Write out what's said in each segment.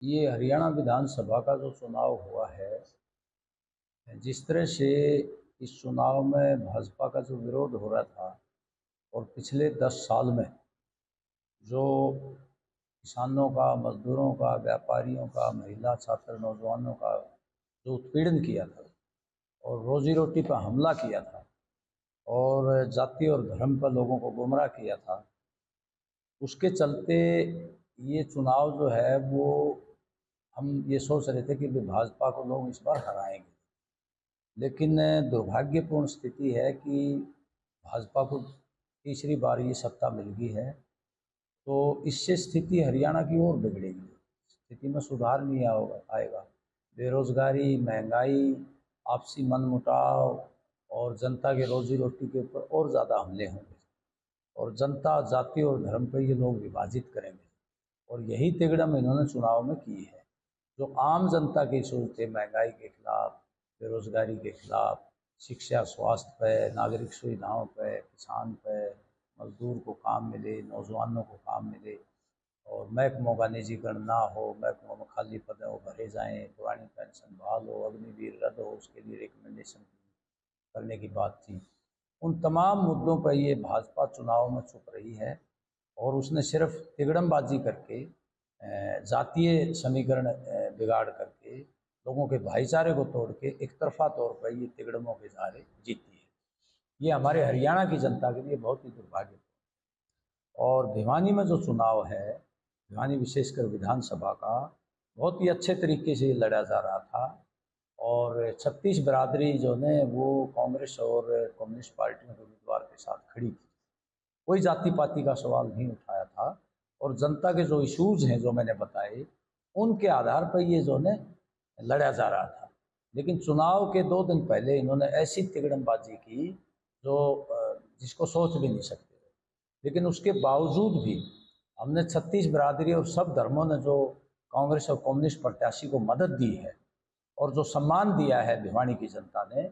ये हरियाणा विधानसभा का जो चुनाव हुआ है, जिस तरह से इस चुनाव में भाजपा का जो विरोध हो रहा था और पिछले 10 साल में जो किसानों का, मजदूरों का, व्यापारियों का, महिला, छात्र, नौजवानों का जो उत्पीड़न किया था और रोजी रोटी पर हमला किया था और जाति और धर्म पर लोगों को गुमराह किया था, उसके चलते ये चुनाव जो है वो हम ये सोच रहे थे कि भाजपा को लोग इस बार हराएंगे। लेकिन दुर्भाग्यपूर्ण स्थिति है कि भाजपा को तीसरी बार ये सत्ता मिल गई है, तो इससे स्थिति हरियाणा की ओर बिगड़ेगी। स्थिति में सुधार नहीं आएगा। बेरोजगारी, महंगाई, आपसी मनमुटाव और जनता के रोजी रोटी के ऊपर और ज़्यादा हमले होंगे और जनता जाति और धर्म पर ये लोग विभाजित करेंगे। और यही तिगड़म इन्होंने चुनाव में की है। जो आम जनता की सोच थे, महंगाई के खिलाफ, बेरोजगारी के खिलाफ, शिक्षा, स्वास्थ्य पे, नागरिक सुविधाओं पे, किसान पे, मजदूर को काम मिले, नौजवानों को काम मिले और महकमों का निजीकरण ना हो, महकमों में खाली पद वो भरे जाएं, पुरानी पेंशन बहाल हो, अग्निवीर रद्द हो, उसके लिए रिकमेंडेशन करने की बात थी। उन तमाम मुद्दों पर ये भाजपा चुनाव में चुप रही है और उसने सिर्फ तिगड़मबाजी करके, जातीय समीकरण बिगाड़ करके, लोगों के भाईचारे को तोड़ के एक तरफा तौर पर ये तिगड़मों के सहारे जीती है। ये हमारे हरियाणा की जनता के लिए बहुत ही दुर्भाग्यपूर्ण। और भिवानी में जो चुनाव है, भिवानी विशेषकर विधानसभा का, बहुत ही अच्छे तरीके से लड़ा जा रहा था और 36 बिरादरी जो ने वो कांग्रेस और कम्युनिस्ट पार्टियों के उम्मीदवार के साथ खड़ी थी। कोई जाति पाति का सवाल नहीं उठाया था और जनता के जो इश्यूज हैं जो मैंने बताए, उनके आधार पर ये जो ने लड़ा जा रहा था। लेकिन चुनाव के 2 दिन पहले इन्होंने ऐसी तिगड़मबाजी की जो जिसको सोच भी नहीं सकते थे। लेकिन उसके बावजूद भी हमने 36 बिरादरी और सब धर्मों ने जो कांग्रेस और कम्युनिस्ट प्रत्याशी को मदद दी है और जो सम्मान दिया है भिवानी की जनता ने,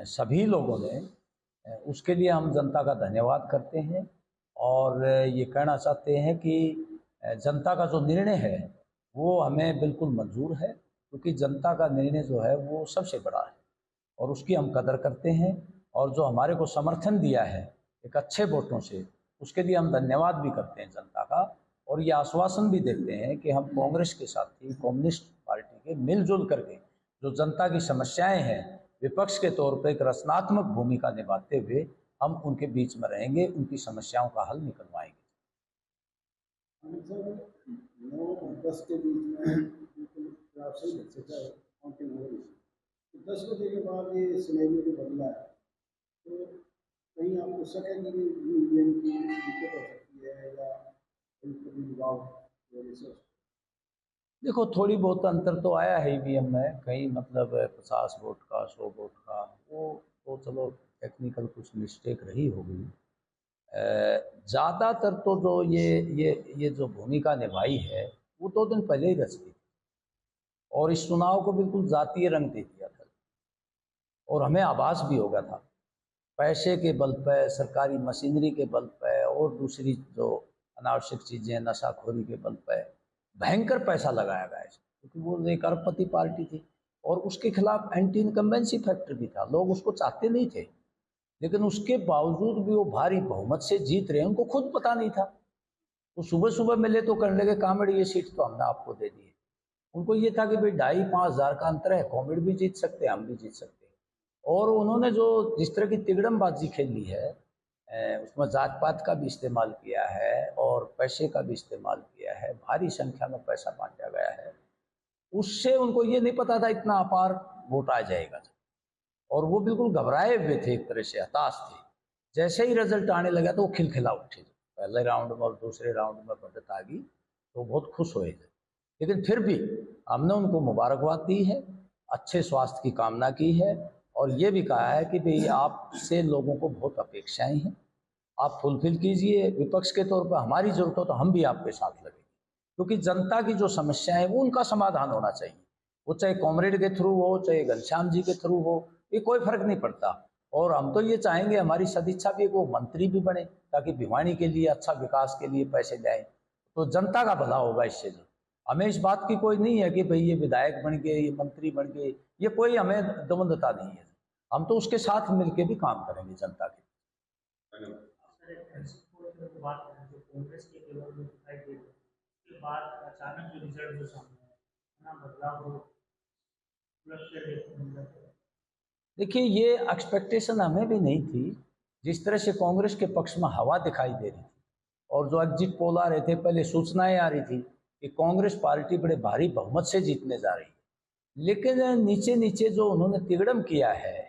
सभी लोगों ने, उसके लिए हम जनता का धन्यवाद करते हैं और ये कहना चाहते हैं कि जनता का जो निर्णय है वो हमें बिल्कुल मंजूर है, क्योंकि जनता का निर्णय जो है वो सबसे बड़ा है और उसकी हम कदर करते हैं। और जो हमारे को समर्थन दिया है एक अच्छे वोटों से, उसके लिए हम धन्यवाद भी करते हैं जनता का और ये आश्वासन भी देते हैं कि हम कांग्रेस के साथी, कम्युनिस्ट पार्टी के मिलजुल करके जो जनता की समस्याएं हैं, विपक्ष के तौर पर एक रचनात्मक भूमिका निभाते हुए हम उनके बीच में रहेंगे, उनकी समस्याओं का हल निकलवाएंगे। के बीच में काउंटिंग हो रही है, 10 बजे के बाद ये सिनेरियो जो बदला है, तो कहीं आपको शक है कि ईवीएम की दिक्कत हो सकती है या कभी दबाव की वजह से? देखो, थोड़ी बहुत अंतर तो आया है ईवीएम में, कहीं मतलब 50 वोट का, 100 वोट का, वो तो चलो टेक्निकल कुछ मिस्टेक रही होगी। ज़्यादातर तो जो ये जो भूमिका निभाई है वो 2 दिन पहले ही रच दी थी और इस चुनाव को बिल्कुल जातीय रंग दे दिया था और हमें आभास भी हो गया था। पैसे के बल पर, सरकारी मशीनरी के बल पर और दूसरी जो अनावश्यक चीज़ें, नशाखोरी के बल पर भयंकर पैसा लगाया गया है, क्योंकि वो एक अरबपति पार्टी थी और उसके खिलाफ एंटी इनकम्बेंसी फैक्टर भी था। लोग उसको चाहते नहीं थे, लेकिन उसके बावजूद भी वो भारी बहुमत से जीत रहे हैं। उनको खुद पता नहीं था। वो सुबह सुबह मिले तो करने लगे, कामेड़ ये सीट तो हमने आपको दे दी है। उनको ये था कि भाई 2,5-5 हज़ार का अंतर है, कामेड़ भी जीत सकते हैं, हम भी जीत सकते हैं। और उन्होंने जो जिस तरह की तिगड़मबाजी खेली है, उसमें जात पात का भी इस्तेमाल किया है और पैसे का भी इस्तेमाल किया है, भारी संख्या में पैसा बांटा गया है। उससे उनको ये नहीं पता था इतना अपार वोट आ जाएगा और वो बिल्कुल घबराए हुए थे, एक तरह से हताश थे। जैसे ही रिजल्ट आने लगा तो वो खिलखिला उठे। पहले राउंड में और दूसरे राउंड में बढ़त आ गई तो बहुत खुश हुए थे। लेकिन फिर भी हमने उनको मुबारकबाद दी है, अच्छे स्वास्थ्य की कामना की है और ये भी कहा है कि भाई आपसे लोगों को बहुत अपेक्षाएं हैं, आप फुलफिल कीजिए। विपक्ष के तौर पर हमारी जरूरत हो तो हम भी आपके साथ लगेंगे, क्योंकि जनता की जो समस्या है वो उनका समाधान होना चाहिए। वो चाहे कॉमरेड के थ्रू हो, चाहे घनश्याम जी के थ्रू हो, ये कोई फर्क नहीं पड़ता। और हम तो ये चाहेंगे, हमारी सदिच्छा भी, वो मंत्री भी बने ताकि भिवानी के लिए अच्छा विकास के लिए पैसे जाए, तो जनता का भला होगा इससे। हमें इस बात की कोई नहीं है कि भाई ये विधायक बन गए, ये मंत्री बन गए, ये कोई हमें द्वंद्वता नहीं है। हम तो उसके साथ मिलकर भी काम करेंगे जनता के। बात करें जो कांग्रेस के लेवल में दिखाई दे रही है, उसके बाद अचानक जो रिजल्ट जो सामने है ना, बदलाव हो देखिए, ये एक्सपेक्टेशन हमें भी नहीं थी। जिस तरह से कांग्रेस के पक्ष में हवा दिखाई दे रही थी और जो एग्जिट पोल आ रहे थे, पहले सूचनाएं आ रही थी कि कांग्रेस पार्टी बड़े भारी बहुमत से जीतने जा रही है, लेकिन नीचे नीचे जो उन्होंने तिगड़म किया है,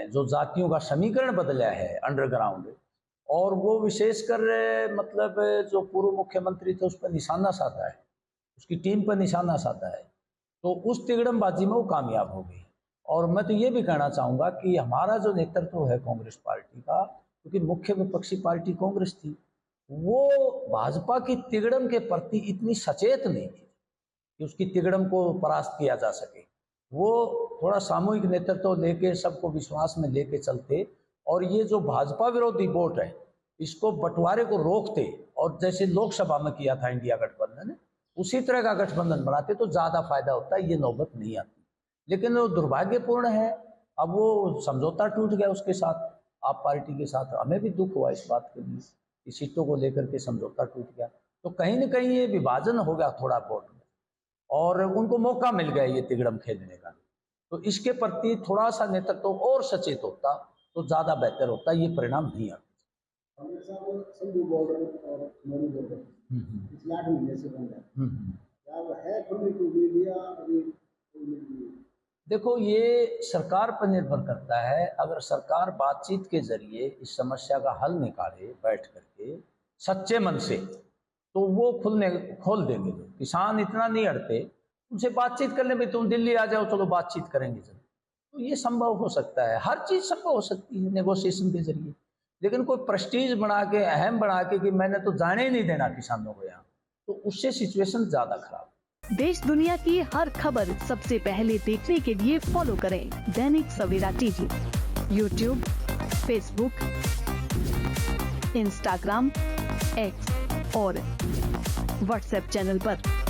जो जातियों का समीकरण बदला है अंडरग्राउंड, और वो विशेषकर मतलब जो पूर्व मुख्यमंत्री थे उस पर निशाना साधा है, उसकी टीम पर निशाना साधा है, तो उस तिगड़मबाजी में वो कामयाब हो गई। और मैं तो ये भी कहना चाहूँगा कि हमारा जो नेतृत्व है कांग्रेस पार्टी का, क्योंकि मुख्य विपक्षी पार्टी कांग्रेस थी, वो भाजपा की तिगड़म के प्रति इतनी सचेत नहीं थी कि उसकी तिगड़म को परास्त किया जा सके। वो थोड़ा सामूहिक नेतृत्व लेके सबको विश्वास में लेके चलते और ये जो भाजपा विरोधी वोट है इसको बंटवारे को रोकते, और जैसे लोकसभा में किया था इंडिया गठबंधन ने, उसी तरह का गठबंधन बनाते तो ज़्यादा फायदा होता है, ये नौबत नहीं आती। लेकिन वो दुर्भाग्यपूर्ण है, अब वो समझौता टूट गया उसके साथ, आप पार्टी के साथ। हमें भी दुख हुआ इस बात के लिए कि सीटों को लेकर के समझौता टूट गया, तो कहीं न कहीं ये विभाजन हो गया थोड़ा वोट में, और उनको मौका मिल गया ये तिगड़म खेलने का। तो इसके प्रति थोड़ा सा नेतृत्व और सचेत होता तो ज़्यादा बेहतर होता, ये परिणाम नहीं आता। संधू बॉर्डर और खनौरी बॉर्डर पिछले 8 महीने से बंद है, क्या वो है खुलने की उम्मीद या अभी? देखो, ये सरकार पर निर्भर करता है। अगर सरकार बातचीत के जरिए इस समस्या का हल निकाले बैठ करके सच्चे मन से, तो वो खोल देंगे। किसान इतना नहीं अड़ते, उनसे बातचीत कर ले, भाई तुम दिल्ली आ जाओ, चलो बातचीत करेंगे जब, तो ये संभव हो सकता है। हर चीज़ संभव हो सकती है नेगोशिएशन के जरिए, लेकिन कोई प्रेस्टीज बना के, अहम बना के कि मैंने तो जाने ही नहीं देना किसानों को यहाँ, तो उससे सिचुएशन ज़्यादा खराब। देश दुनिया की हर खबर सबसे पहले देखने के लिए फॉलो करें Dainik Savera TV, YouTube, Facebook, Instagram, X और व्हाट्सएप चैनल पर।